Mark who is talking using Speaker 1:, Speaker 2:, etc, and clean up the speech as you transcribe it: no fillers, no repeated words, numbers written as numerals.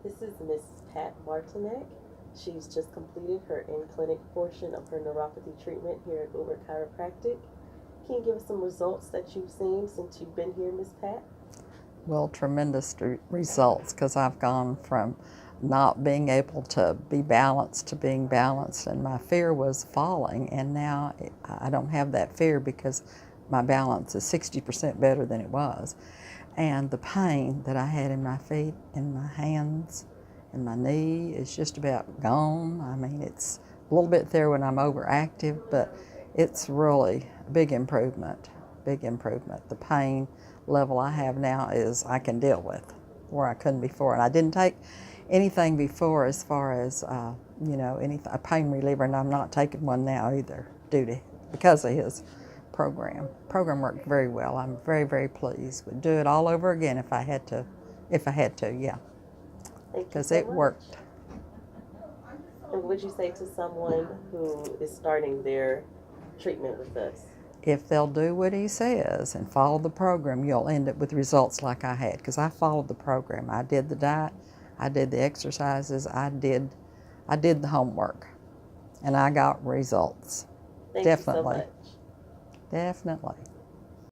Speaker 1: This is Mrs. Pat Martinek. She's just completed her in-clinic portion of her neuropathy treatment here at Woodward Chiropractic. Can you give us some results that you've seen since you've been here, Miss Pat?
Speaker 2: Well, tremendous results, because I've gone from not being able to be balanced to being balanced, and my fear was falling, and now I don't have that fear because my balance is 60% better than it was. And the pain that I had in my feet, in my hands, in my knee is just about gone. I mean, it's a little bit there when I'm overactive, but it's really a big improvement, big improvement. The pain level I have now is I can deal with, where I couldn't before. And I didn't take anything before as far as, a pain reliever, and I'm not taking one now either because of his program. Program worked very well. I'm very, very pleased. Would do it all over again if I had to, yeah,
Speaker 1: Thank you
Speaker 2: because
Speaker 1: so
Speaker 2: it
Speaker 1: much.
Speaker 2: worked.
Speaker 1: And what would you say to someone who is starting their treatment with us?
Speaker 2: If they'll do what he says and follow the program, you'll end up with results like I had, because I followed the program. I did the diet, I did the exercises, I did the homework, and I got results.
Speaker 1: Thank
Speaker 2: Definitely.
Speaker 1: you so much.
Speaker 2: Definitely.